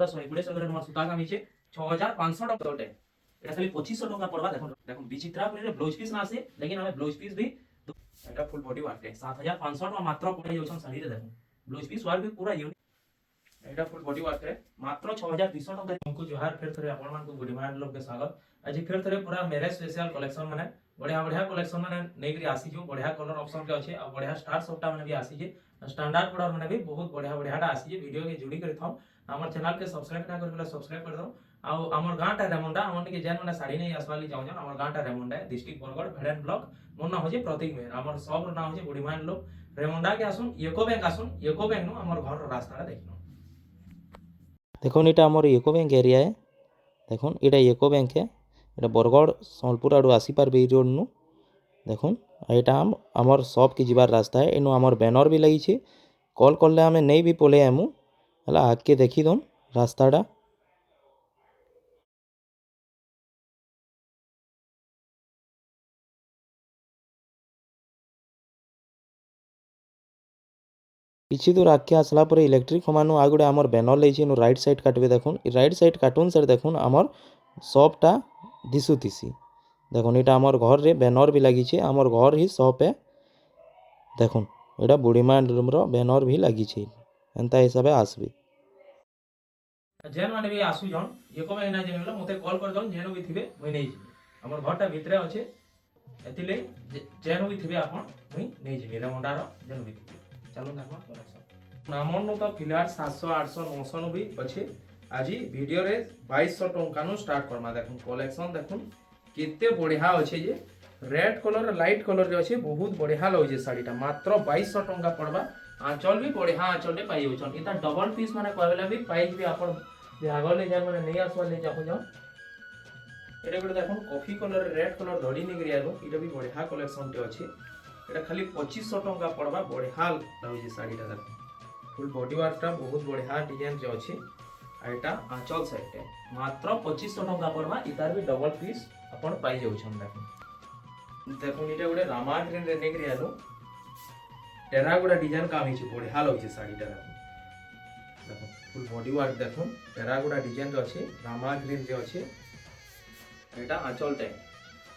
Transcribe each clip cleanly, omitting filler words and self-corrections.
पूरा 120 ग्राम सूता काम हिचे 6500 टका गोटे এটা খালি 2500 টাকা পড়বা। দেখুন দেখুন বিচিত্রা করে ব্লাউজ পিস না আসে, लेकिन हमें ब्लाउज पीस भी এটা ফুল বডি ওয়ার্ক 7500 টাকা মাত্র পড়ে যাউছন শাড়ি রে। দেখুন ब्लाउज पीस ওয়ার্ক भी पूरा यूनिक এটা ফুল বডি ওয়ার্ক রে মাত্র 6200 টাকা। हमको जोहार फिर थरे आपण मान को गुड मॉर्निंग लोग के स्वागत। आज फिर थरे पूरा मैरिज स्पेशल कलेक्शन माने बढ़िया बढ़िया कलेक्शन माने नै करी आसी जो बढ़िया कलर ऑप्शन के अछि और बढ़िया स्टार सबटा माने भी आसी जे स्टैंडर्ड प्रोडक्ट माने भी बहुत बढ़िया बढ़िया टा आसी जे। वीडियो के जुड़ी कर थाओ हमर चैनल के सब्सक्राइब ना करबला सब्सक्राइब कर दो। आ हमर गांटा रेमुंडा हमन के जेन माने साड़ी नै आसवाली जाउ जन हमर गांटा रेमुंडा डिस्ट्रिक्ट बरगढ़ भेड़न ब्लॉक मोर नाम होजे प्रतीक मेहर। हमर सब नाम होजे बुढ़ी मान लोग रेमुंडा के आसुन एको बैंक नु हमर घर रास्ता देखनो। देखो इटा आमर यूको बैंक एरिया है। देखो इटा यूको बैंक है, इटा बरगढ़ सोनपुर आड़ू आसी पारबे ई रोड नु। देखो एटा आमर शॉप की जीवार रास्ता है। इनु आमर बैनर भी लगी छे, कॉल करले हमें नहीं भी पोले आमु हला आके देखी दम रास्ताटा। किछि दूर आके आसला पर इलेक्ट्रिक खमानु आगुडे आमर बैनर लेछि नु राइट साइड काटबे। देखुन ई राइट साइड कार्टून सर देखुन आमर शॉपटा दिसुतिसी। देखुन इटा आमर घर रे बैनर भी लगी छे, आमर घर ही शॉप है। देखुन एटा बुढ़ीमा रूम रो बैनर भी लगी छे, एंता हिसाबे आसबे। जेन माने भी आसु जन एको बैंक ना जेनला मते कॉल कर दन, जेनो भी थिबे मुई नै जिबे। हमर घरटा भितरे अछि एतिले जेनो भी थिबे आपन मुई नै जिबे रेमुंडा रो जेनो भी थिबे। चलो देखो कलेक्शन नामन नु तो फिलहाल 700 800 900 नु भी अछि। आजी वीडियो रे 2200 टंका नु स्टार्ट करमा। देखुन कलेक्शन देखुन केते बढ़िया अछि जे रेड कलर लाइट कलर रे अछि, बहुत बढ़िया लगे साड़ीटा मात्र 2200 टंका पड़बा। आंचल भी बढ़िया आंचल रे पाई होछन। इता डबल पीस माने कहबेला भी पाई भी आपन बिहागर ले जान माने नै आसवा ले जाखो जाओ। एटा गुड देखुन कॉफी कलर रेड कलर धड़ी नि गरियालो इटा भी बढ़िया कलेक्शन टे अछि। एटा खाली 2500 टंका पड़बा। बढ़िया लगे साड़ीटा देखुन फुल बॉडी वर्कटा बहुत बढ़िया डिजाइन रे अछि। एटा आंचल साइड टे मात्र 2500 टंका पड़बा। इतार भी डबल पीस अपन पाई जाउछन। देखुन देखुन इटा गुडे रामा ग्रीन रे ने गरियालो टेराकोटा डिजाइन काम हिचे बढ़िया लगे साड़ीटा। देखुन फुल बॉडी वर्क देखुन टेराकोटा डिजाइन रे अछि, रामा ग्रीन रे अछि। एटा आंचल टे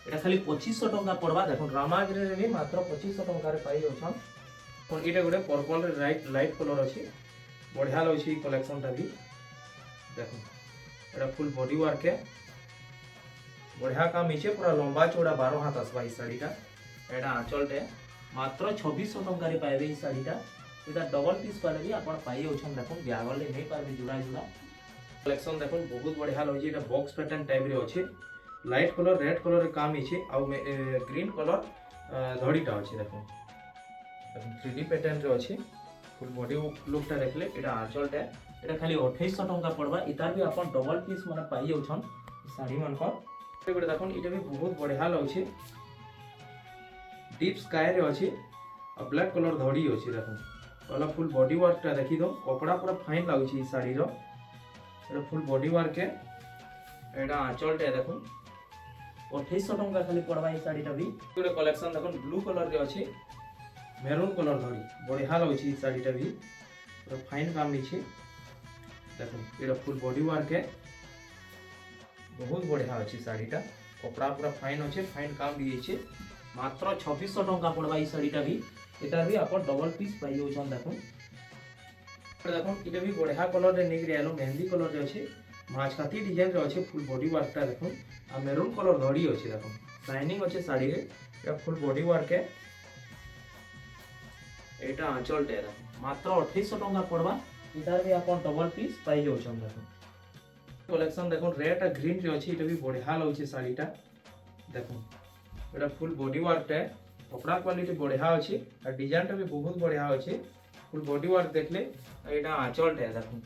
एटा खाली 2500 टंका पड़बा। देखुन रामा ग्रीन रे भी मात्र 2500 टंका रे पाई जाउछन। कोन इटा गुडे पर्पल रे राइट लाइट कलर अछि, बढ़िया लगे कलेक्शन टा भी। देखुन एटा फुल बॉडी वर्क है, बढ़िया काम हिचे पूरा लंबा चौड़ा 12 हाथ आसबा ई साड़ीटा। एटा आंचल टे मात्र 2600 टंका रे पाइबे ई साड़ीटा। इटा डबल पीस पाले भी आपण पाई होछन। देखुन बियागर ले नै पारबे जुड़ा जुड़ा कलेक्शन। देखुन बहुत बढ़िया लगे इटा बॉक्स पैटर्न टाइप रे अछि, लाइट कलर रेड कलर रे काम हिचे आ ग्रीन कलर धड़ीटा अछि। देखुन देखुन 3D पैटर्न रे अछि, फुल बॉडी लुकटा देखले इटा आंचल टे एटा खाली 2800 टंका पड़बा। इतार भी आपण डबल पीस माने पाई होछन साड़ी मन को। एटा देखुन इटा भी बहुत बढ़िया लगे डीप स्काई रे अछि और ब्लैक कलर धड़ी अछि। देखुन वाला फुल बॉडी वर्कटा देखि दो, कपड़ा पूरा फाइन लागै छै ई साड़ी रो। एटा फुल बॉडी वर्क है, एटा आंचल टे देखुन 2800 टंका खाली पड़बा ई साड़ीटा भी। एटा कलेक्शन देखुन ब्लू कलर रे अछि, मेरून कलर धड़ी बढ़िया लागै छै ई साड़ीटा भी, पूरा फाइन काम हिचे। देखुन एटा फुल बॉडी वर्क है, बहुत बढ़िया अछि साड़ीटा, कपड़ा पूरा फाइन अछि, फाइन काम भी हिचे। मात्र 2600 टंका पड़बा ई साड़ीटा भी। एटा भी आपण डबल पीस पाई होछन। देखुन देखुन इटा भी बढ़िया कलर रे निक रियालो मेहंदी कलर रे अछि, माछकाती डिजाइन रे अछि। फुल बॉडी वर्कटा देखुन आ मेरून कलर धड़ी अछि। देखुन शाइनिंग अछि साड़ी रे। एटा फुल बॉडी वर्क है, एटा आंचल टे मात्र 2800 टंका पड़बा। इधर भी आपण डबल पीस पाई होछन। देखुन कलेक्शन देखुन रेड आ ग्रीन रे अछि, इटा भी बढ़िया लगे साड़ीटा। देखुन एटा फुल बॉडी वर्क है, कपड़ा क्वालिटी बढ़िया अछि आ डिजाइन टा भी बहुत बढ़िया अछि। फुल बॉडी वर्क देखले एटा आंचल टे देखुन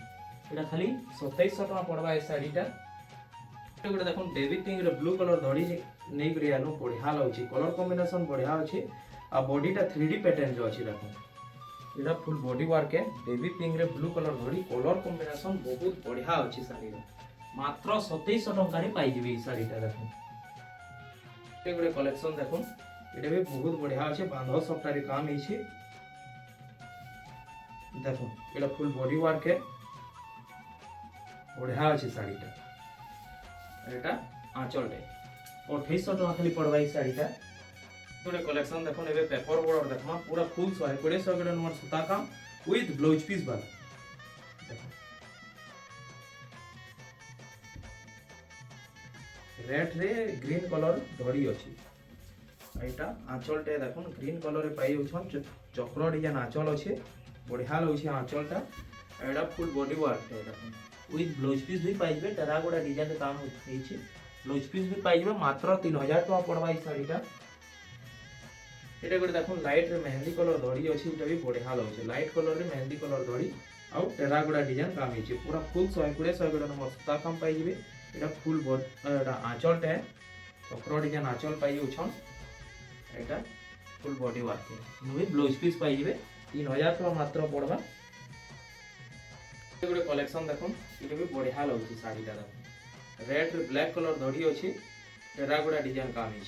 एटा खाली 2700 टका पड़बा ए साड़ीटा। एटा गुडे देखुन बेबी पिंक रे ब्लू कलर धड़ी नै गरियालो बढ़िया लगे, कलर कॉम्बिनेशन बढ़िया अछि आ बॉडीटा 3D पैटर्न रे अछि। देखुन एटा फुल बॉडी वर्क है, बेबी पिंक रे ब्लू कलर धड़ी कलर कॉम्बिनेशन बहुत बढ़िया अछि साड़ी रे। मात्र 2700 टका रे पाई जिबे ई साड़ीटा। देखुन एटा गुडे कलेक्शन देखुन एटा भी बहुत बढ़िया अछि, बांधो सबटा रे काम हिचे। देखुन एटा फुल बॉडी वर्क है, बढ़िया अच्छे शाड़ीटा एटा आंचलटे 2800 टका खाली पड़वा ई शाड़ीटा गोटे कलेक्शन देखो एबे पेपर बॉर्डर देखमा पूरा फुल 120 नंबर सूता काम विथ ब्लाउज पीस वाला रेड रे ग्रीन कलर धड़ी अछि एटा आंचलटे देखो ग्रीन कलर रे पाई होछन चक्र डिजाइन आंचल अछि बढ़िया लगछि आंचलटा एटा फुल बॉडी वर्क है देखो विथ ब्लाउज पीस भी पाइबे टेराकोटा डिजाइन काम होछि ब्लाउज पीस भी पाइबे मात्र 3000 टका पड़वा ई साड़ीटा एटा गोटे देखो लाइट रे मेहंदी कलर धड़ी अछि एटा भी बढ़िया लगछि लाइट कलर रे मेहंदी कलर धड़ी आउ टेराकोटा डिजाइन काम हिचे पूरा फुल 120 नंबर सूता काम पाइबे एटा फुल बॉडी एटा आंचलटा चक्र डिजाइन आंचल पाइ होछन एटा फुल बॉडी वर्क है नुई ब्लाउज पीस पाइबे 3000 टका मात्र पड़वा गोटे कलेक्शन देखो ये भी बढ़िया लगुच शाड़ीटा देखो रेड ब्लैक कलर धड़ी अच्छी टेराकोटा डिजाइन काम है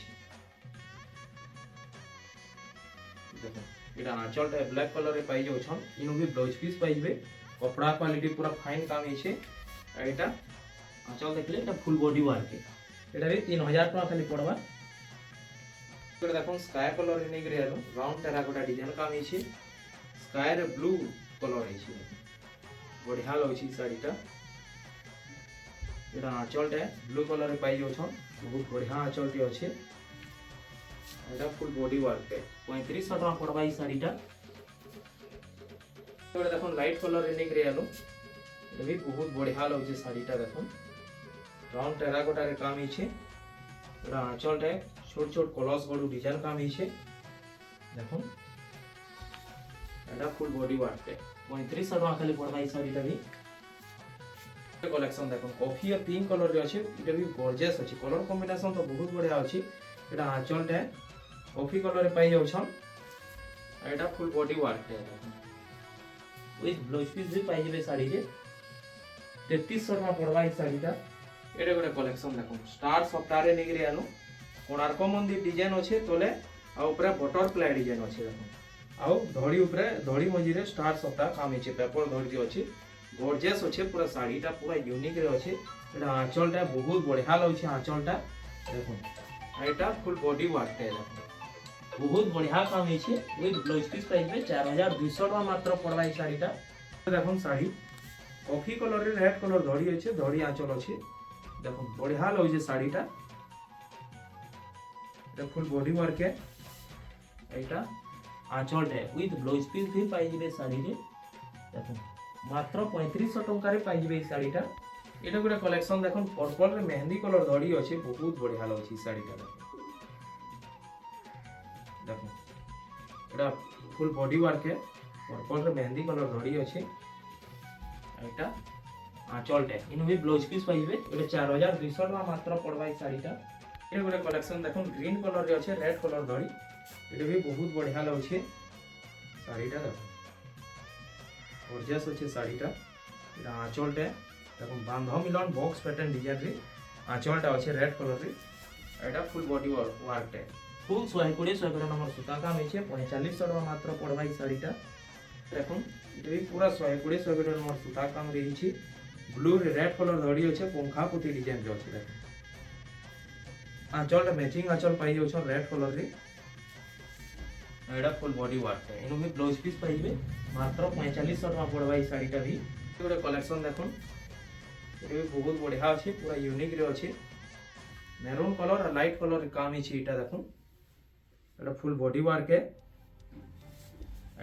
देखो ये आंचलटा ब्लैक कलर रे पाई जाउछन इनु भी ब्लाउज पीस पाइबे कपड़ा क्वालिटी पूरा फाइन काम है एटा आंचल देखले एटा फुल बॉडी वर्क है एटा भी 3000 टका खाली पड़वा गोटे देखो स्काई कलर रे नै गरे राउंड टेराकोटा डिजाइन काम है स्काई रे ब्लू कलर है बढ़िया लगुच शाड़ीटा ये आंचलटा ब्लू कलर रे पाई जाउछन बहुत बढ़िया आंचलटी अच्छे एटा फुल बॉडी वर्क है 3500 टका पड़वा ई शाड़ीटा गोटे देखो लाइट कलर रे निक रे आलो ये भी बहुत बढ़िया लगुच शाड़ीटा देखो राउंड टेराकोटा रे काम हिचे एटा आंचलटा छोट छोट कलर्स बडू डिजाइन काम हिचे देखो एटा फुल बॉडी वर्क है 3500 टका खाली पड़वा ई शाड़ीटा भी कलेक्शन देखो कॉफी और पिंक कलर रे अछि एटा भी गॉर्जियस अछि कलर कॉम्बिनेशन तो बहुत बढ़िया अछि एटा आंचलटा कॉफी कलर रे पाई जाउछन एटा फुल बॉडी वर्क है विथ ब्लाउज पीस भी पाई जेबे साड़ी रे 3300 टका पड़वा ई साड़ीटा एटा गोटे कलेक्शन देखो स्टार सप्ताह रे निगरे आलो कोणार्क मंदिर डिजाइन अछि तोले आ ऊपर बटरफ्लाई डिजाइन अछि देखो आउ धड़ी ऊपर धड़ी मझी रे स्टार सप्ताह काम हिचे पेपर धड़ी अछि गॉर्जियस अच्छे पूरा शाड़ीटा पूरा यूनिक रे अच्छे एटा आंचलटा बहुत बढ़िया लगुच आंचलटा देखो एटा फुल बॉडी वर्क है देखो बहुत बढ़िया काम हिचे विथ ब्लाउज पीस पाइबे 4200 टका मात्र पड़वा ई शाड़ीटा देखो शाड़ी कॉफी कलर रे रेड कलर धड़ी अच्छे धड़ी आंचल अच्छे देखो बढ़िया लगुच शाड़ीटा एटा फुल बॉडी वर्क है एटा आंचलटा विथ ब्लाउज पीस भी पाइबे शाड़ी रे देखो मात्र 3500 टका रे पाई जेबे ई साड़ीटा एटा गोटे कलेक्शन देखो पर्पल रे मेहंदी कलर धड़ी अछि बहुत बढ़िया लगछि साड़ीटा देखो एटा फुल बॉडी वर्क है पर्पल रे मेहंदी कलर धड़ी अछि एटा आंचलटा इनु भी ब्लाउज पीस पाइबे एटा 4200 टका मात्र पड़वा ई साड़ीटा एटा गोटे कलेक्शन देखो ग्रीन कलर रे अछि रेड कलर धड़ी एटा भी बहुत बढ़िया लगछि साड़ीटा देखो गॉर्जियस अच्छे शाड़ीटा एटा आंचलटा देखो बांध मिलन बॉक्स पैटर्न डिजाइन रे आंचलटा अच्छे रेड कलर रे एटा फुल बॉडी वर्क है फुल 120 नंबर सूता काम हिचे 4500 टका मात्र पड़वा ई शाड़ीटा देखो एटा भी पूरा 120 नंबर सूता काम रे हिचे ब्लू रे रेड कलर धड़ी अच्छे पंखा पुती डिजाइन रे अच्छे देखो आंचलटा मैचिंग आंचल पाई जाउछ रेड कलर रे एटा फुल बॉडी वर्क है इनु भी ब्लाउज पीस पाइबे मात्र 4500 टका पड़वा ई शाड़ीटा भी गोटे कलेक्शन देखो ये भी बहुत बढ़िया अच्छे पूरा यूनिक रे अच्छे मेरून कलर और लाइट कलर काम हिचे एटा देखो एटा फुल बॉडी वर्क है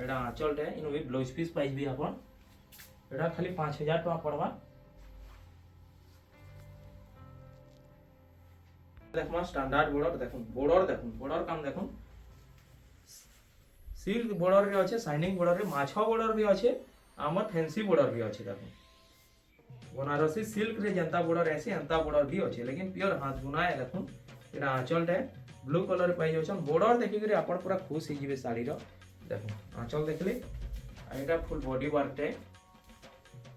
एटा आंचलटा इनु भी ब्लाउज पीस पाइबे आपन एटा खाली 5000 टका पड़वा देखमा स्टैंडर्ड बॉर्डर काम देखो सिल्क बॉर्डर रे अच्छे शाइनिंग बॉर्डर रे माछा बॉर्डर भी अच्छे आमर फैंसी बॉर्डर भी अच्छे देखो बनारसी सिल्क रे जनता बॉर्डर ऐसे अंता बॉर्डर भी अच्छे लेकिन प्योर हाथ बुना है देखो एटा आंचलटा ब्लू कलर पाई जाउछन बॉर्डर देखि करे आपण पूरा खुश हो जिवे साड़ी रो देखो आंचल देखले एटा फुल बॉडी वर्क है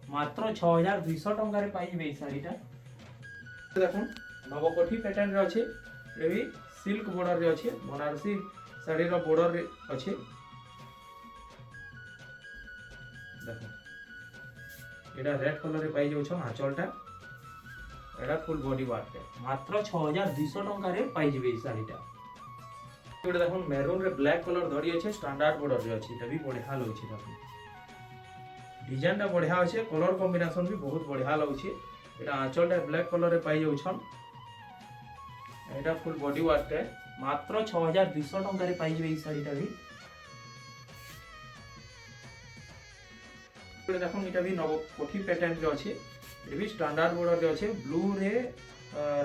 मात्र 6200 टका रे पाई जेबे साड़ीटा देखो नवकोठी पैटर्न रे अच्छे ए भी सिल्क बॉर्डर रे अच्छे बनारसी साड़ी रो बॉर्डर रे अच्छे देखो এটা রেড কলরে পাই যাচ্ছ আঁচলটা, এটা ফুল বডি ওয়ার্কটা মাত্র 6200 টঙ্কারে পাই যাবে এই শাড়িটা। এটা দেখুন মেরুন রে ব্ল্যাক কলর ধরি আছে, স্ট্যান্ডার্ড বর্ডর রে আছে, এটা भी बढ़िया লাগুছে। দেখুন ডিজাইনটা बढ़िया আছে, কলর কম্বিনেশন भी বহুত बढ़िया লাগুছে। এটা আঁচলটা ব্ল্যাক কলরে পাই যাচ্ছন, এটা ফুল বডি ওয়ার্কটা মাত্র 6200 টঙ্কারে পাই যাবে এই শাড়িটা भी। দেখুন এটা भी নব কোঠি প্যাটার্ন রে আছে, এটা भी স্ট্যান্ডার্ড বর্ডর রে আছে, ব্লু রে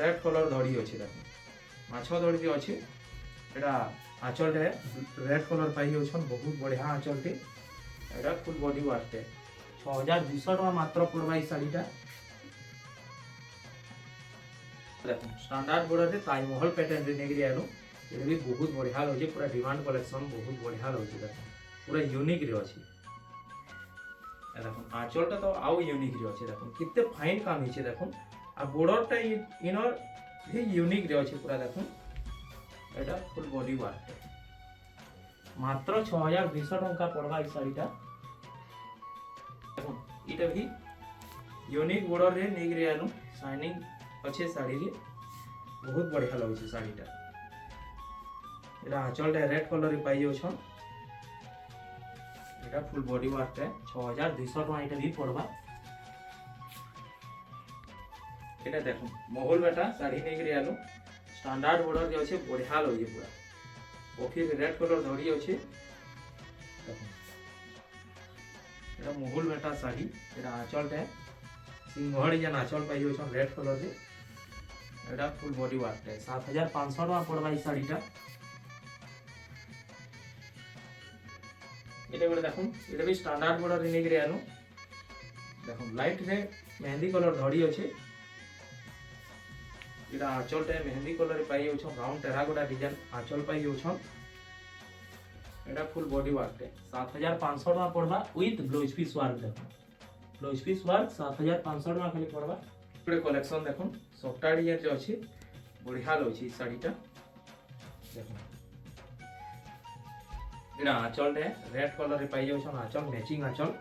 রেড কলর ধরি আছে। দেখুন মাছ ধরি রে আছে, এটা আঁচলটা রেড কলর পাই যাচ্ছন, বহুত বঢ়িয়া আঁচলটি, এটা ফুল বডি ওয়ার্কটা 6200 টাকা মাত্র পড়বা এই শাড়িটা। দেখুন স্ট্যান্ডার্ড বর্ডরে তাজমহল প্যাটার্ন রে নেগরি আলো, এটা भी বহুত বঢ়িয়া লাগুছে, পুরা ডিমান্ড কলেকশন বহুত বঢ়িয়া লাগুছে। দেখুন পুরা यूनिक রে আছে। দেখুন আঁচলটা তো আও यूनिक রে আছে, দেখুন কিতে ফাইন কাম হইছে। দেখুন আর বর্ডরটা ইনর भी यूनिक রে আছে পুরা। দেখুন এটা ফুল বডি ওয়ার্ক মাত্র 6200 টাকা পড়বা এই শাড়িটা। দেখুন এটা भी यूनिक বর্ডর রে নেগরি আলো, শাইনিং আছে শাড়ি রে, বহুত বঢ়িয়া লাগুছে শাড়িটা। এটা আঁচলটা রেড কলরে পাই যাচ্ছন, এটা ফুল বডি ওয়ার্কটা 6200 টাকা এটা भी পড়বা। এটা দেখুন মহল বেটা শাড়ি নেগরি আলো, স্ট্যান্ডার্ড বর্ডর যে আছে বঢ়িয়া লাগুছে পুরা, কফি রেড কলর ধরি আছে। দেখুন এটা মহল বেটা শাড়ি, এটা আঁচলটা সিংহড়ি যেন আঁচল পাই যাচ্ছন রেড কলর রে, এটা ফুল বডি ওয়ার্কটা 7500 টাকা পড়বা এই শাড়িটা। এটা করে দেখুন এটা भी স্ট্যান্ডার্ড বর্ডর রে নেগরি আলো। দেখুন লাইট রে মেহেন্দি কলর ধরি আছে, এটা আঁচলটা মেহেন্দি কলরে পাই যাচ্ছন, রাউন্ড টেরাকোটা ডিজাইন আঁচল পাই যাচ্ছন, এটা ফুল বডি ওয়ার্কটা 7500 টাকা পড়বা উইথ ব্লাউজ পিস ওয়ার্ক। দেখুন ব্লাউজ পিস ওয়ার্ক 7500 টাকা খালি পড়বা। এটা কালেকশন দেখুন সফটা ডিজাইন যে আছে বঢ়িয়া লাগুছে এই শাড়িটা। দেখুন এটা আঁচলটা রেড কলরে পাই যাচ্ছন, আঁচল ম্যাচিং আঁচল,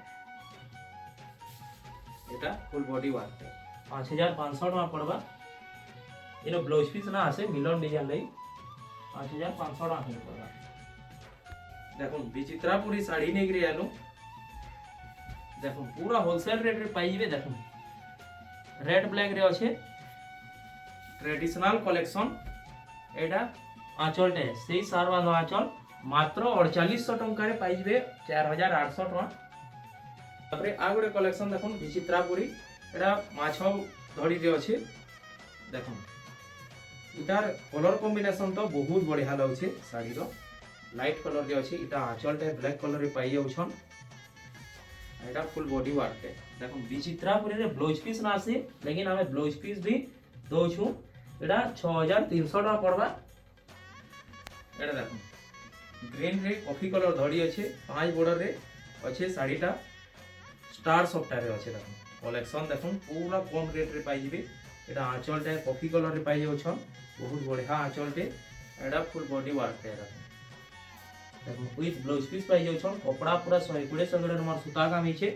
এটা ফুল বডি ওয়ার্কটা 5500 টাকা পড়বা। এর ব্লাউজ পিস না আছে মিলন ডিজাইন লাই 5500 টাকা খালি পড়বা। দেখুন বিচিত্রাপুরি শাড়ি নেগরি আলো, দেখুন পুরা হোলসেল রেট রে পাই যাবে। দেখুন রেড ব্ল্যাক রে আছে, ট্রেডিশনাল কালেকশন, এটা আঁচলটা সেই সারবানো আঁচল মাত্র 4800 টঙ্কারে পাই যাবে 4800 টাকা। তারপরে আর গোটে কালেকশন দেখুন বিচিত্রাপুরি, এটা মাছ ধরি রে আছে। দেখুন এটার কলর কম্বিনেশন তো বহুত বঢ়িয়া লাগুছে শাড়ির, লাইট কলর যে আছে, এটা আঁচলটা ব্ল্যাক কলরে পাই যাচ্ছন, এটা ফুল বডি ওয়ার্কটা। দেখুন বিচিত্রাপুরি রে ব্লাউজ পিস না আছে, লেকিন আমি ব্লাউজ পিস भी দউছু, এটা 6300 টাকা পড়বা। এটা দেখুন গ্রিন রে কফি কলর ধরি আছে, 5 বর্ডর রে আছে শাড়িটা, স্টার সফটারে আছে। দেখুন কালেকশন দেখুন পুরা কম রেট রে পাই যাবে, এটা আঁচলটা কফি কলরে পাই যাচ্ছন, বহুত বঢ়িয়া আঁচলটে, এটা ফুল বডি ওয়ার্কটা। দেখুন দেখুন উইথ ব্লাউজ পিস পাই যাচ্ছন, কপড়া পুরা 120 নম্বর সুতা কাম হইছে,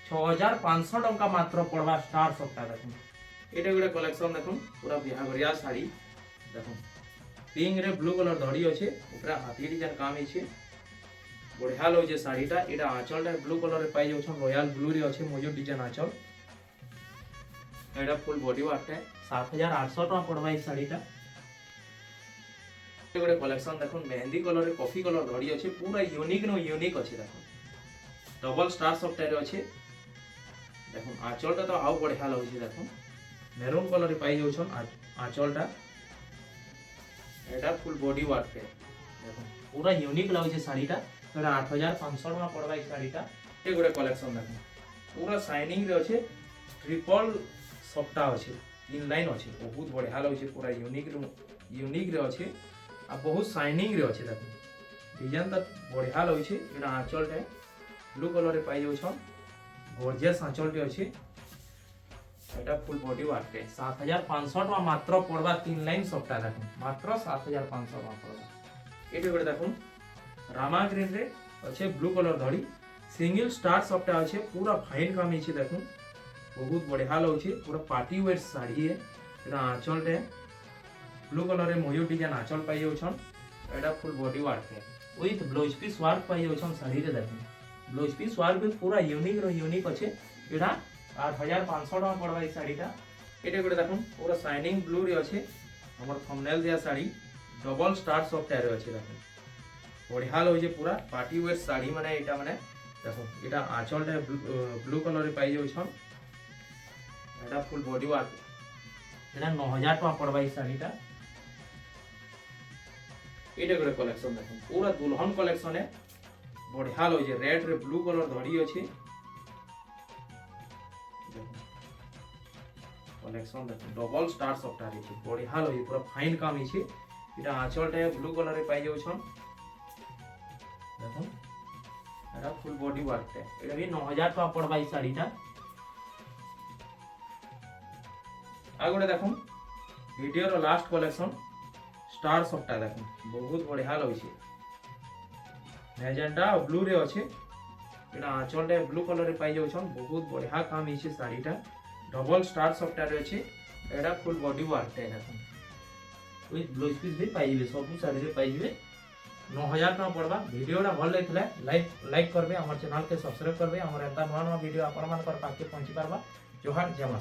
6500 টাকা মাত্র পড়বা স্টার সফটা। দেখুন এটা গোটে কালেকশন দেখুন পুরা বিহাঘরিয়া শাড়ি। দেখুন পিঙ্ক রে ব্লু কলর ধরি আছে, উপরে হাতি ডিজাইন কাম হইছে, বঢ়িয়া লাগুছে শাড়িটা। এটা আঁচলটা ব্লু কলরে পাই যাচ্ছন, রয়্যাল ব্লু রে আছে মজুর ডিজাইন আঁচল, এটা ফুল বডি ওয়ার্কটা 7800 টাকা পড়বা এই শাড়িটা। গোটে কালেকশন দেখুন মেহেন্দি কলরে কফি কলর ধরি আছে, পুরা यूनिक নো यूनिक আছে। দেখুন ডবল স্টার সফটারে আছে। দেখুন আঁচলটা তো আও বঢ়িয়া লাগুছে। দেখুন মেরুন কলরে পাই যাচ্ছন আঁচলটা, এটা ফুল বডি ওয়ার্কটা। দেখুন পুরা यूनिक লাগুছে শাড়িটা, এটা 8500 টাকা পড়বা এই শাড়িটা। এই গোটে কালেকশন দেখুন পুরা শাইনিং রে আছে, ট্রিপল সফটা আছে, 3 লাইন আছে, বহুত বঢ়িয়া লাগুছে, পুরা यूनिक রে আছে আর বহুত শাইনিং রে আছে। দেখুন ডিজাইনটা বঢ়িয়া লাগুছে, এটা আঁচলটা ব্লু কলরে পাই যাচ্ছন, গর্জিয়াস আঁচলটি আছে, এটা ফুল বডি ওয়ার্কটা 7500 টাকা মাত্র পড়বা, 3 লাইন সফটা। দেখুন মাত্র 7500 টাকা পড়বা। এটা গোটে দেখুন রামা গ্রিন রে আছে ব্লু কলর ধরি, সিঙ্গেল স্টার সফটা আছে, পুরা ফাইন কাম হইছে। দেখুন बहुत बढ़िया लगुचे पूरा पार्टी वेयर शाढ़ी है एटा आंचल रे ब्लू कलर रे मयूर डिजाइन आंचल पाई जाउछन एटा फुल बॉडी वर्क है विथ ब्लाउज पीस वर्क पाई जाउछन शाढ़ी रे देखो ब्लाउज पीस वर्क भी पूरा यूनिक अच्छे एटा 8500 टका पड़वा ई शाढ़ीटा एटा गोटे देखो पूरा शाइनिंग ब्लू रे अच्छे हमर थंबनेल दिया sari double star soft tyre अच्छे देखो बढ़िया लगे पूरा पार्टी वेयर शाढ़ी माने एटा माने देखो एटा आंचल रे ब्लू कलर रे पाई जाउछन एटा फुल बॉडी वर्क एटा 9000 टका पड़वा ई शाढ़ीटा एटा गोटे कलेक्शन देखो पूरा दुल्हन कलेक्शन है बढ़िया लगे रेड रे ब्लू कलर धड़ी अच्छे कलेक्शन देखो डबल स्टार सॉफ्ट टायर है बढ़िया लगे पूरा फाइन काम है एटा आंचल रे ब्लू कलर रे पाई जाउछन देखो एटा फुल बॉडी वर्क है एटा भी 9000 टका पड़वा ई शाढ़ीटा आ गोटे देखो वीडियो रो लास्ट कलेक्शन स्टार सॉफ्टा देखो बहुत बढ़िया लगे मैजेंटा और ब्लू रे अच्छे एटा आंचल रे ब्लू कलर रे पाई जाउछन बहुत बढ़िया काम है शाढ़ीटा डबल स्टार सॉफ्टा रे अच्छे एटा फुल बॉडी वर्क है देखो विथ ब्लाउज पीस भी पाइबे सब शाढ़ी रे पाइबे 9000 टका पड़वा वीडियोटा भल लगे लाइक करबे हमर चैनल के सब्सक्राइब करबे हमर एंता नवा वीडियो आपण मान पर पाके पहुंची पारबा जोहार जय मां।